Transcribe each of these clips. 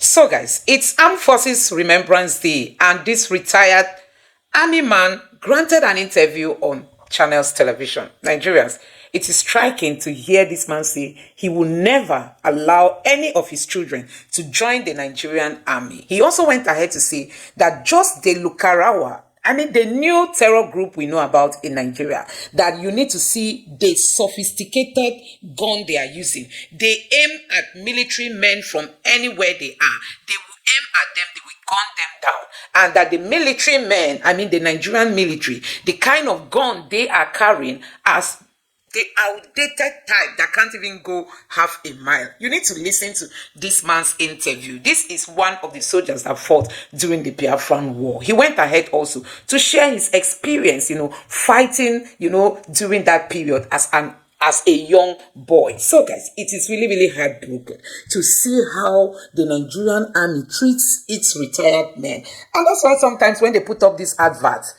So guys, it's Armed Forces Remembrance Day, and this retired army man granted an interview on Channels Television. Nigerians, it is striking to hear this man say he will never allow any of his children to join the Nigerian army. He also went ahead to say that just the Lukarawa, the new terror group we know about in Nigeria, that you need to see the sophisticated gun they are using. They aim at military men from anywhere they are. They will aim at them, they will gun them down. And that the military men, the Nigerian military, the kind of gun they are carrying as the outdated type that can't even go half a mile. You need to listen to this man's interview. This is one of the soldiers that fought during the Biafran War. He went ahead also to share his experience, fighting, during that period as a young boy. So guys, it is really, really heartbroken to see how the Nigerian army treats its retired men. And that's why sometimes when they put up these adverts,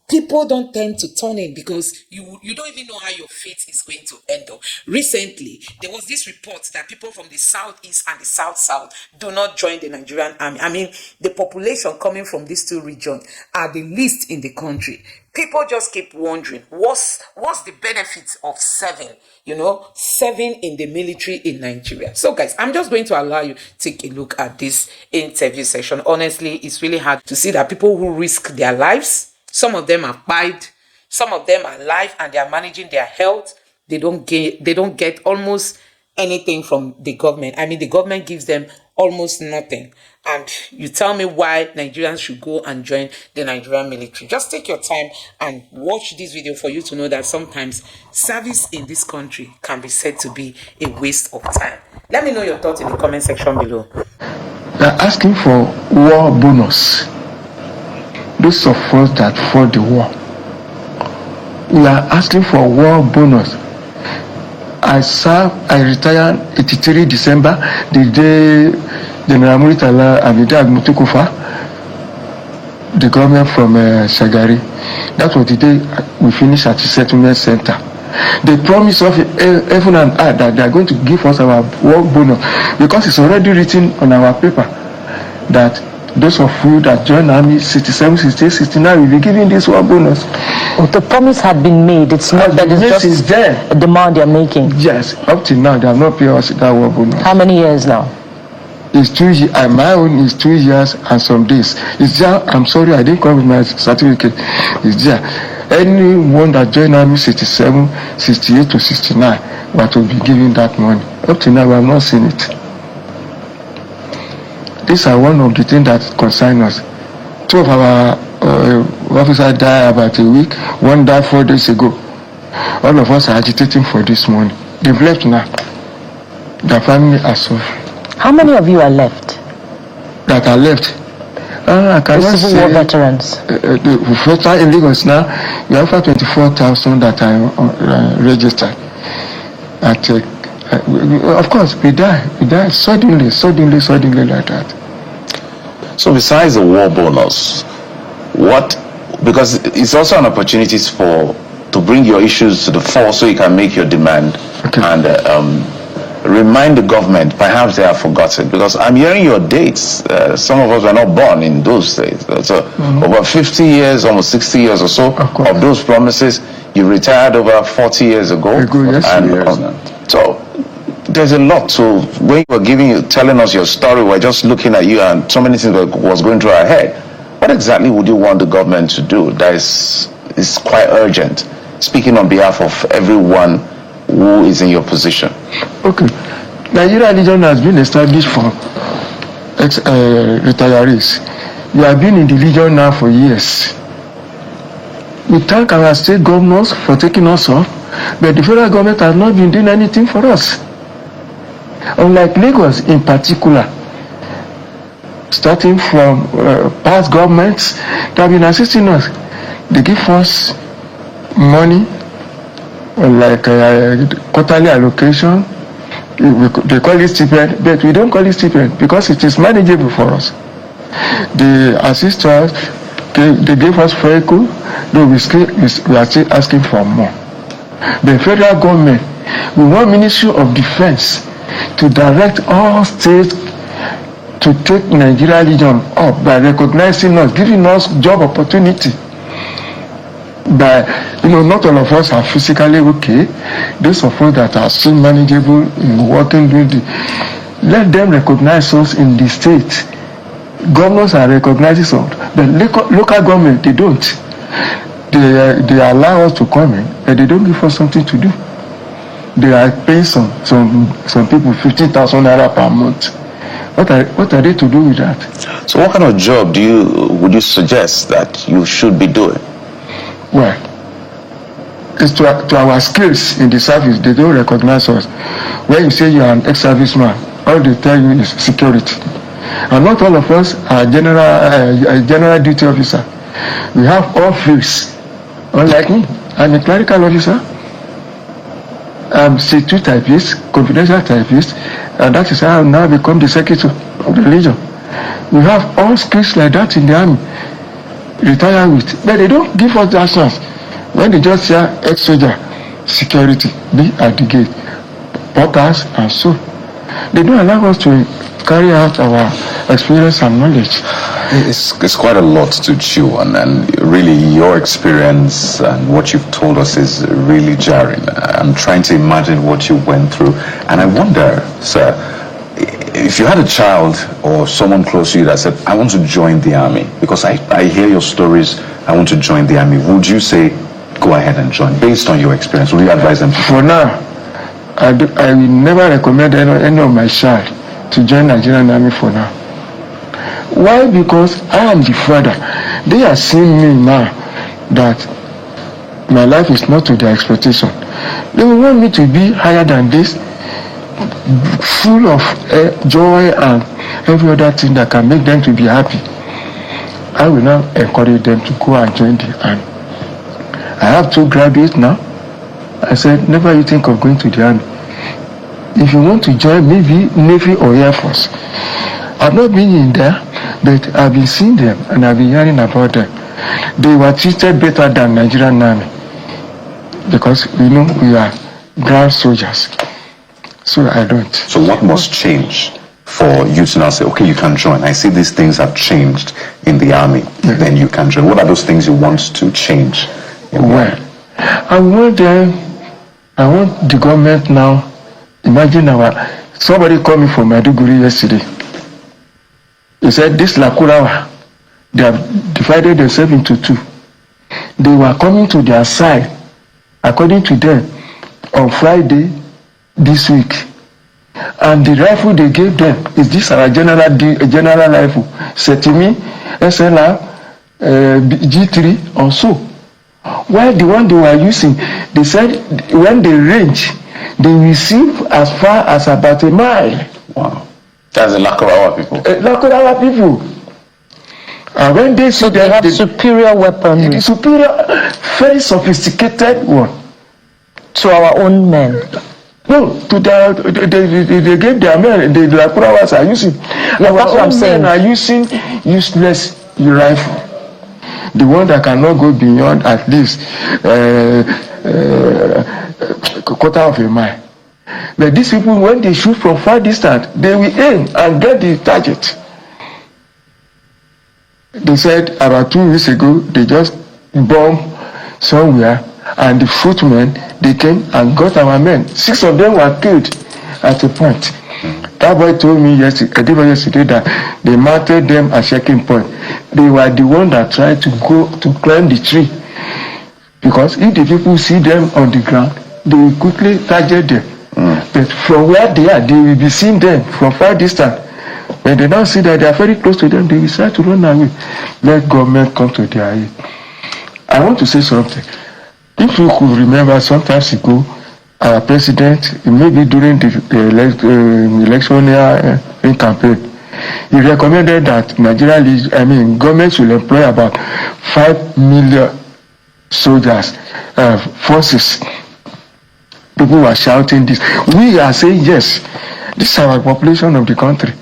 people don't tend to turn in because you don't even know how your fate is going to end up. Recently, there was this report that people from the southeast and the south do not join the Nigerian army. The population coming from these two regions are the least in the country. People just keep wondering, what's the benefit of serving in the military in Nigeria? So guys, I'm just going to allow you to take a look at this interview session. Honestly, it's really hard to see that people who risk their lives, some of them are died, some of them are alive and they are managing their health. They don't get almost anything from the government. The government gives them almost nothing. And you tell me why Nigerians should go and join the Nigerian military. Just take your time and watch this video for you to know that sometimes service in this country can be said to be a waste of time. Let me know your thoughts in the comment section below. They're asking for war bonus. Those of us that fought the war, we are asking for war bonus. I retired 83 December, the day General Muritala and the day Mutukufa, the government from Shagari. That was the day we finished at the settlement center. They promised of heaven and earth that they are going to give us our war bonus because it's already written on our paper that those of you that join army 67, 68, 69 will be given this war bonus. Well, the promise had been made. It's not that it's just a demand they're making. Yes, up till now they have not paid us that war bonus. How many years now? It's 2 years. My own is 2 years and some days. It's there. I'm sorry, I didn't come with my certificate. It's there. Anyone that joined army 67, 68 to 69 but will be given that money. Up till now we have not seen it. These are one of the things that concern us. 2 of our officers died about a week. 1 died 4 days ago. All of us are agitating for this money. They've left now. Their family are suffering. How many of you are left? That are left? I cannot Civil War veterans. The veterans in Lagos now, we have 24,000 that are registered. Of course, we die suddenly like that. So besides the war bonus, because it's also an opportunity to bring your issues to the fore so you can make your demand. Okay. And remind the government, perhaps they have forgotten, because I'm hearing your dates. Some of us were not born in those days. So over 50 years, almost 60 years or so of those promises. You retired over 40 years ago. So there's a lot. So when you were telling us your story, we're just looking at you and so many things was going through our head. What exactly would you want the government to do that is quite urgent, speaking on behalf of everyone who is in your position? Okay. Nigeria religion has been established for retirees. We have been in the region now for years. We thank our state governors for taking us off, but the federal government has not been doing anything for us. Unlike Lagos in particular, starting from past governments that have been assisting us, they give us money like quarterly allocation. They call it stipend, but we don't call it stipend because it is manageable for us. They assist us, they give us vehicle, though we are still asking for more. The federal government, we want Ministry of Defense to direct all states to take Nigeria region up by recognizing us, giving us job opportunity. But not all of us are physically okay. Those of us that are still manageable in working with let them recognize us in the state. Governors are recognizing us, but local government, they don't. They allow us to come in, but they don't give us something to do. They are paying some people 50,000 naira per month. What are they to do with that? So what kind of job would you suggest that you should be doing? Well, it's to our skills in the service. They don't recognize us. When you say you are an ex-serviceman, all they tell you is security. And not all of us are general duty officer. We have all fields. Unlike me, I'm a clerical officer. I'm C2 typist, confidential typist, and that is how I now become the secretary of the Legion. We have all skills like that in the army. Retire with, but they don't give us that chance. When they just say ex-soldier, security, be at the gate, porters, and so they don't allow us to carry out our experience and knowledge. It's quite a lot to chew on, and really your experience and what you've told us is really jarring. I'm trying to imagine what you went through, and I wonder, sir, if you had a child or someone close to you that said, I want to join the army, because I hear your stories, I want to join the army, would you say, go ahead and join, based on your experience? Would you advise them to? For now, I will never recommend any of my child to join Nigerian army for now. Why? Because I am the father. They are seeing me now that my life is not to their expectation. They will want me to be higher than this, full of joy and every other thing that can make them to be happy. I will now encourage them to go and join the army. I have 2 graduates now. I said, never you think of going to the army. If you want to join, maybe Navy or Air Force. I've not been in there, but I've been seeing them and I've been hearing about them. They were treated better than Nigerian army because we are ground soldiers. So I don't. So what must change for you to now say, okay, you can join? I see these things have changed in the army, then you can join. What are those things you want to change? Well, I want the government now. Imagine somebody called me from Maiduguri yesterday. He said, this Lakurawa, they have divided themselves into 2. They were coming to their side, according to them, on Friday this week. And the rifle they gave them is this our general rifle, Setimi, SLR, G3, or so. While the one they were using, they said when they range, they receive as far as about a mile. Wow. That's the Lakurawa people. Lakurawa people. And when they see they have superior weaponry. Superior, very sophisticated one. To our own men. No, to they gave their men. The Lakurawas are using. Yeah, that's what I'm saying. Men are using useless rifle. The one that cannot go beyond at least quarter of a mile. But these people, when they shoot from far distance, they will aim and get the target. They said about 2 weeks ago, they just bombed somewhere, and the footmen, they came and got our men. 6 of them were killed at a point. That boy told me yesterday that they mounted them at checking point. They were the one that tried to go to climb the tree. Because if the people see them on the ground, they will quickly target them. But from where they are, they will be seeing them from far distance. When they now see that they are very close to them, they will start to run away. Let government come to their aid. I want to say something. If you could remember, sometimes ago, our president, maybe during the election in campaign, he recommended that government should employ about 5 million soldiers, forces. People were shouting this. We are saying yes. This is our population of the country.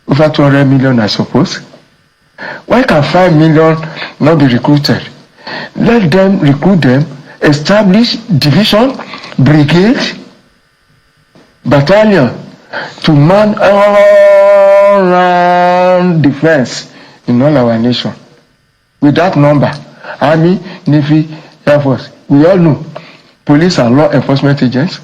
Over 200 million, I suppose. Why can 5 million not be recruited? Let them recruit them, establish division, brigade, battalion to man all defense in all our nation. With that number, Army, Navy, Air Force, we all know police are law enforcement agents.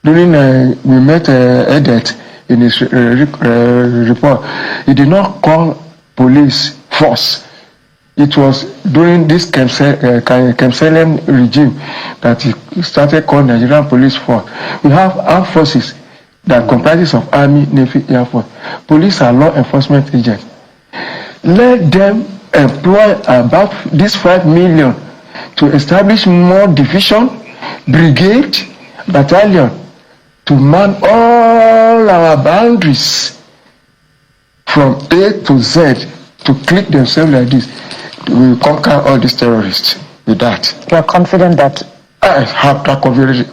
During we met Edet in his report, he did not call police force. It was during this Kemselian regime that he started calling Nigerian police force. We have armed forces that comprises of Army, Navy, Air Force. Police are law enforcement agents. Let them employ about this 5 million to establish more division, brigade, battalion to man all our boundaries from A to Z to click themselves like this. We will conquer all these terrorists with that. You are confident that? I have that confidence.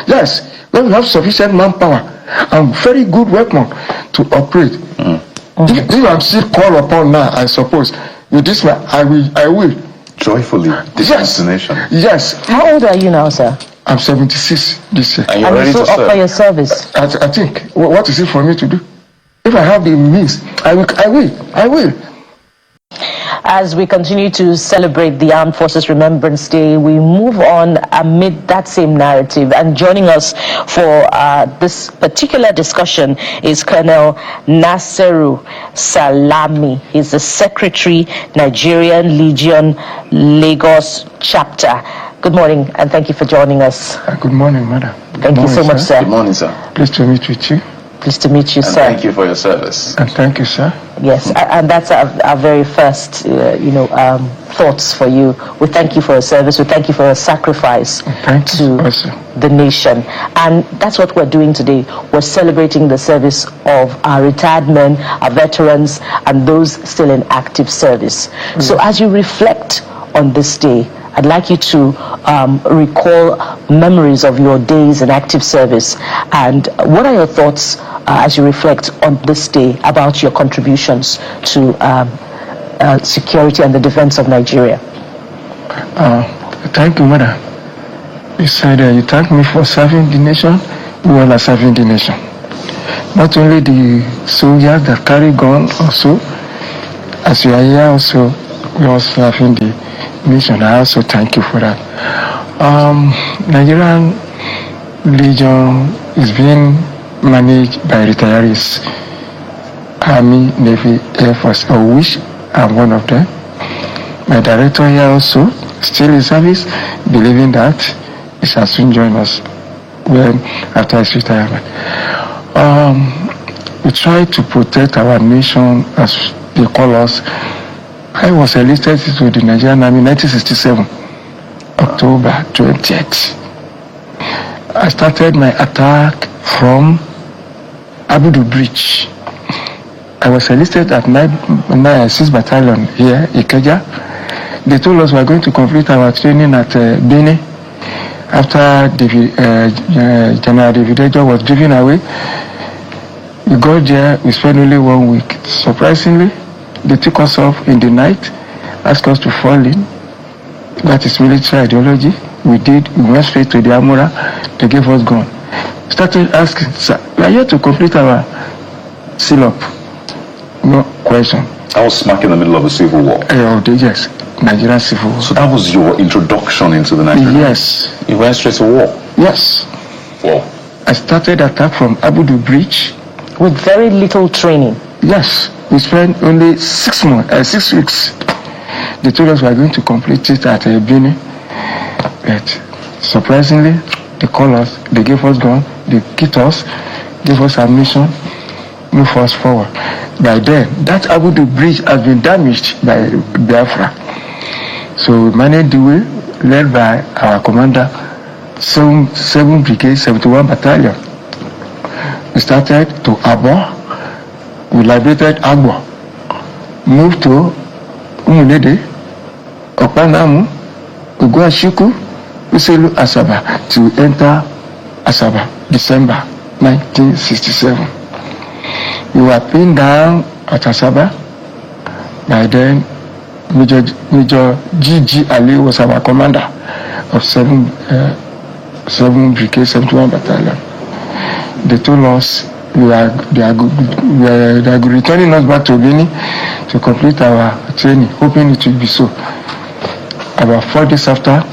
Yes, when we have sufficient manpower and very good weapon to operate. If I'm still called upon now, I suppose, with this one, I will. Joyfully, this destination. Yes. How old are you now, sir? I'm 76 this year. And you're ready to serve? Offer your service? I think, what is it for me to do? If I have the means, I will. As we continue to celebrate the Armed Forces Remembrance Day, we move on amid that same narrative. And joining us for this particular discussion is Colonel Nasiru Salami. He's the Secretary, Nigerian Legion, Lagos Chapter. Good morning, and thank you for joining us. Good morning, madam. Thank you so much, sir. Good morning, sir. Pleased to meet with you. Pleased to meet you, And sir. thank you for your service. And thank you, sir. Yes, and that's our very first, thoughts for you. We thank you for your service. We thank you for your sacrifice to the nation. And that's what we're doing today. We're celebrating the service of our retired men, our veterans, and those still in active service. So as you reflect on this day, I'd like you to recall memories of your days in active service. And what are your thoughts as you reflect on this day about your contributions to security and the defense of Nigeria? Thank you, madam. You said you thank me for serving the nation. We all are serving the nation. Not only the soldiers that carry gun also, as you are here also, we are serving the nation. I also thank you for that. Nigerian Legion is being managed by retirees, Army, Navy, Air Force, of which I'm one of them. My director here also, still in service, believing that he shall soon join us after his retirement. We try to protect our nation, as they call us. I was enlisted to the Nigerian Army in 1967, October 20th. I started my attack from Abudu Bridge. I was enlisted at 6th Battalion here, Ikeja. They told us we are going to complete our training at Benin. After General Davidejo was driven away, we got there, we spent only 1 week. Surprisingly, they took us off in the night, asked us to fall in. That is military ideology. We did. We went straight to the Amura. They gave us gun. Started asking, sir, we are here to complete our seal-up. No question. I was smack in the middle of a civil war. Yes, Nigerian civil war. So that was your introduction into the Nigerian Army? Yes. You went straight to war? Yes. Wow. I started attack from Abudu Bridge. With very little training? Yes. We spent only 6 weeks. They told us we are going to complete it at Benin. But surprisingly, they called us, they gave us gun, they kit us, gave us ammunition, move us forward. By then, that Abudu Bridge has been damaged by Biafra. So we managed the way, led by our commander, 7 Brigade, 71 Battalion. We started to Abo. We liberated Agbo, moved to Umunede, Okpanamu, Uguashiku, Uselu, Asaba, to enter Asaba, December 1967. We were pinned down at Asaba. By then, Major G.G. Ali was our commander of 7 Brigade, 71 Battalion. They told us they are returning us back to Guinea to complete our training, hoping it will be so. About 4 days after,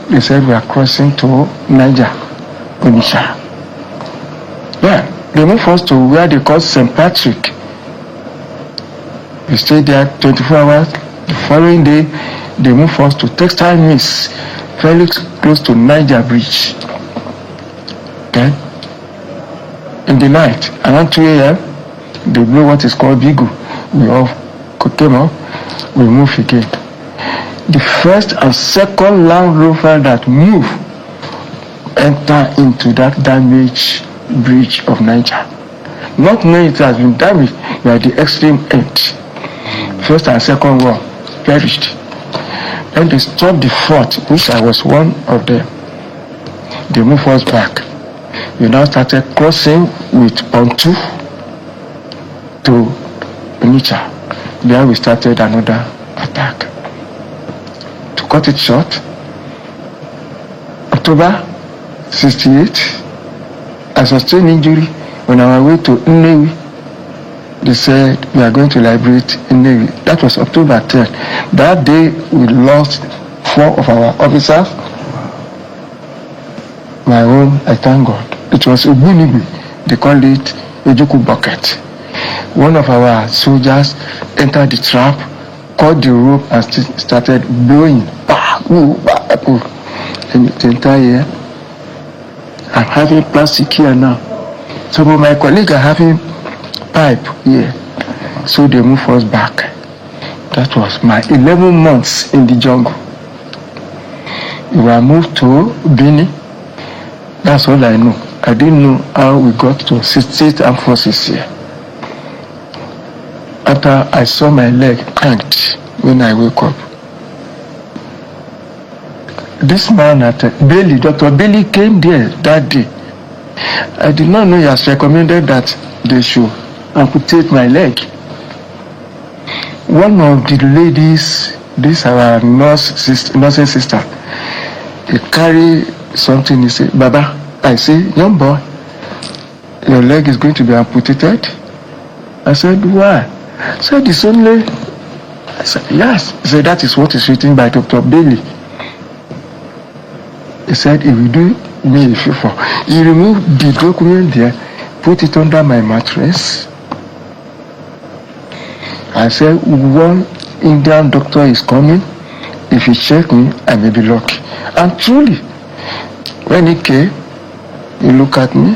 they said we are crossing to Niger, Onitsha. Yeah, they moved us to where they call St. Patrick. We stayed there 24 hours. The following day, they moved us to Textile Mills, very close to Niger Bridge. Okay? In the night, around 2 a.m., they blew what is called Bigu. We all came up, we moved again. The first and second Land Rover that moved enter into that damaged bridge of Niger. Not knowing it has been damaged, we are at the extreme end. First and second one perished. Then they stopped the fourth, which I was one of them. They moved us back. We now started crossing with Pontu to Onitsha. There we started another attack. To cut it short, October 68, I sustained injury on our way to Nnewi. They said we are going to liberate Nnewi. That was October 10th. That day we lost 4 of our officers. My own, I thank God. It was Ubunibi. They called it Ejuku Bucket. One of our soldiers entered the trap, caught the rope and started blowing. The entire year. I'm having plastic here now. Some of my colleagues are having pipe here. So they moved us back. That was my 11 months in the jungle. We were moved to Benin. That's all I know. I didn't know how we got to 68th Armed Forces here. After I saw my leg cranked when I woke up. This man at Bailey, Dr. Bailey came there that day. I did not know he has recommended that they should amputate my leg. One of the ladies, this our nursing sister, he carried something, he said, Baba, I say, young boy, your leg is going to be amputated? I said, why? He said, it's only, I said, yes. He said, that is what is written by Dr. Bailey. He said, he will do me a favor. He removed the document there, put it under my mattress. I said, one Indian doctor is coming. If he check me, I may be lucky. And truly, when he came, he looked at me.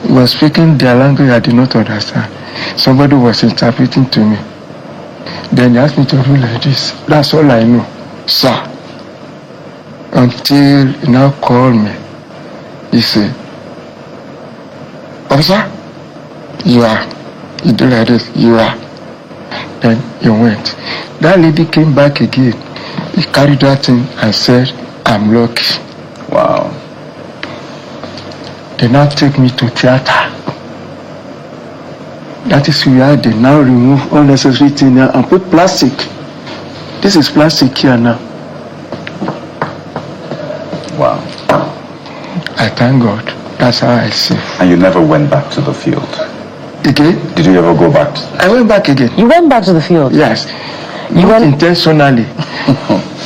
He was speaking their language I did not understand. Somebody was interpreting to me. Then he asked me to do like this. That's all I know, sir. Until he now called me. He said, Officer, you are. You do like this, you are. Then he went. That lady came back again. He carried that thing and said, I'm lucky. Wow. They now take me to theater. That is where they now remove unnecessary things now and put plastic. This is plastic here now. Wow. I thank God. That's how I see. And you never went back to the field? Again? Did you ever go back? I went back again. You went back to the field? Yes. Not intentionally.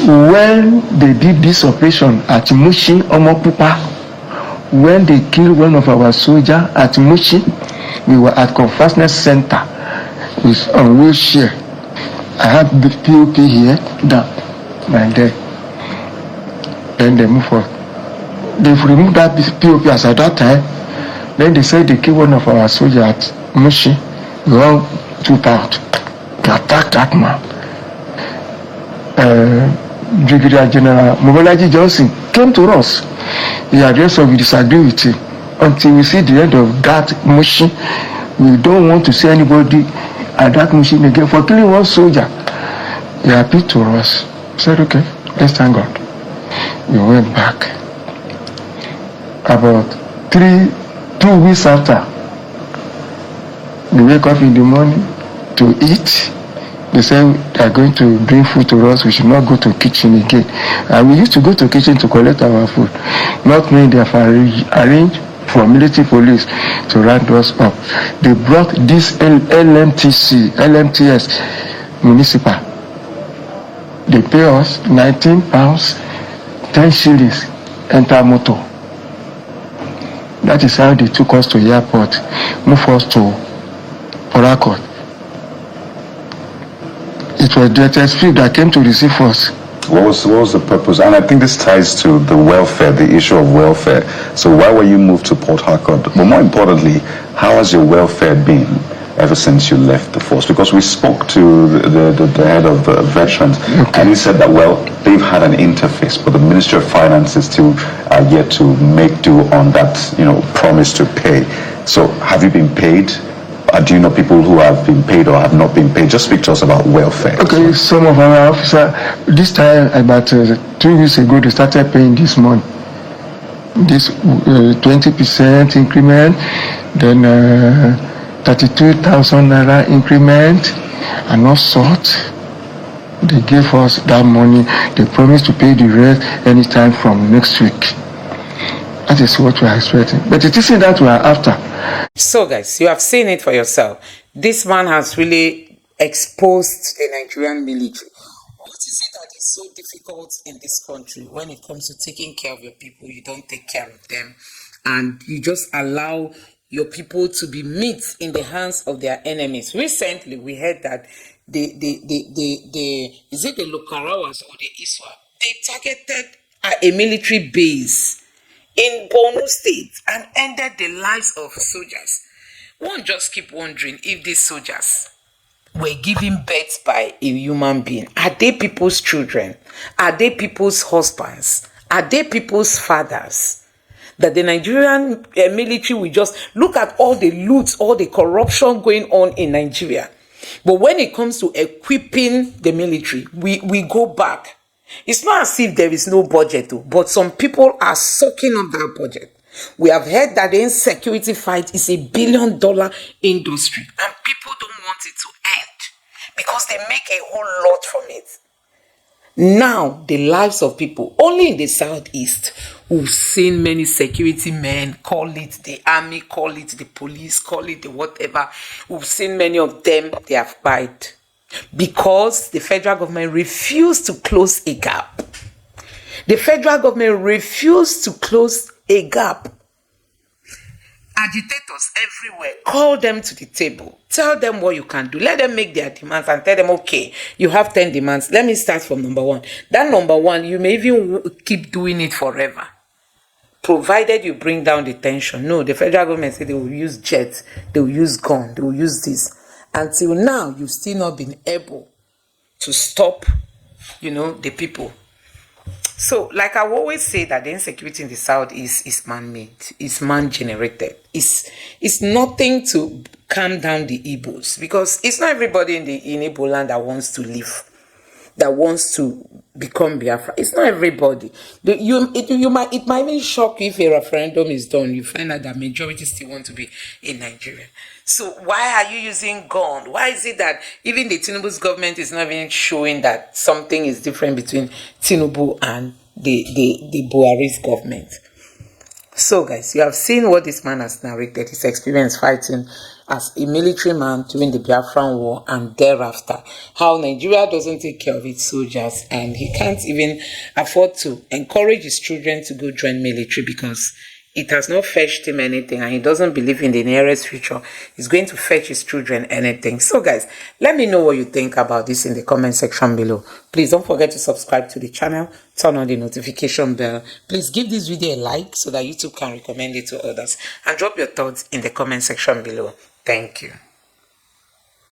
When they did this operation at Mushi, Omopupa, when they killed one of our soldiers at Mushi, we were at Conference Center with a wheelchair. I had the POP here, down, and there. Then they moved forward. They've removed that POP as at that time. Then they said they killed one of our soldiers at Mushi. We all took out to attack that man. Brigadier General Mobolaji Johnson came to us. He addressed us, we disagree with him. Until we see the end of that Mushi, we don't want to see anybody at that Mushi again for killing one soldier. He appealed to us. We said, okay, let's thank God. We went back. About 2 weeks after, we wake up in the morning to eat. They say they are going to bring food to us. We should not go to kitchen again. And we used to go to kitchen to collect our food, not knowing they have arranged for military police to round us up. They brought this LMTS municipal. They pay us £19, 10 shillings, enter motor. That is how they took us to the airport, move us to Port Harcourt. It was the SSP that came to receive us. What was the purpose? And I think this ties to the welfare, the issue of welfare. So why were you moved to Port Harcourt? But more importantly, how has your welfare been ever since you left the force? Because we spoke to the head of veterans, and he said that, well, they've had an interface, but the Ministry of Finance is still yet to make do on that, promise to pay. So have you been paid? Do you know people who have been paid or have not been paid? Just speak to us about welfare. Okay, some of our officers, this time about 2 weeks ago, they started paying this month. This 20% increment, then 32,000 naira increment, and all sorts. They gave us that money. They promised to pay the rest anytime from next week. That is what we are expecting. But it isn't that we are after. So guys, you have seen it for yourself. This man has really exposed the Nigerian military. What is it that is so difficult in this country when it comes to taking care of your people? You don't take care of them, and you just allow your people to be meat in the hands of their enemies. Recently, we heard that is it the Lokarawas or the Iswa? They targeted a military base in Borno State and ended the lives of soldiers. One just keep wondering if these soldiers were given birth by a human being. Are they people's children? Are they people's husbands? Are they people's fathers? That the Nigerian military will just look at all the loot, all the corruption going on in Nigeria. But when it comes to equipping the military, we go back. It's not as if there is no budget, but some people are sucking up that budget. We have heard that the insecurity fight is $1 billion industry, and people don't want it to end because they make a whole lot from it. Now, the lives of people, only in the southeast, we've seen many security men, call it the army, call it the police, call it the whatever. We've seen many of them, they have died because the federal government refused to close a gap. The federal government refused to close a gap. Agitators everywhere, call them to the table. Tell them what you can do. Let them make their demands and tell them, okay, you have 10 demands. Let me start from number 1. That number 1, you may even keep doing it forever, provided you bring down the tension. No, the federal government said they will use jets, they will use guns, they will use this. Until now, you've still not been able to stop, the people. So, like I always say, that the insecurity in the South is man-made, it's man-generated. It's nothing to calm down the Igbos, because it's not everybody in Igbo land that wants to live, that wants to become Biafra. It's not everybody. It might even shock you if a referendum is done. You find out that majority still want to be in Nigeria. So why are you using gun? Why is it that even the Tinubu's government is not even showing that something is different between Tinubu and the Buhari's government? So guys, you have seen what this man has narrated, his experience fighting as a military man during the Biafran War and thereafter, how Nigeria doesn't take care of its soldiers, and he can't even afford to encourage his children to go join military because it has not fetched him anything, and he doesn't believe in the nearest future he's going to fetch his children anything. So guys, let me know what you think about this in the comment section below. Please don't forget to subscribe to the channel, turn on the notification bell. Please give this video a like so that YouTube can recommend it to others, and drop your thoughts in the comment section below. Thank you.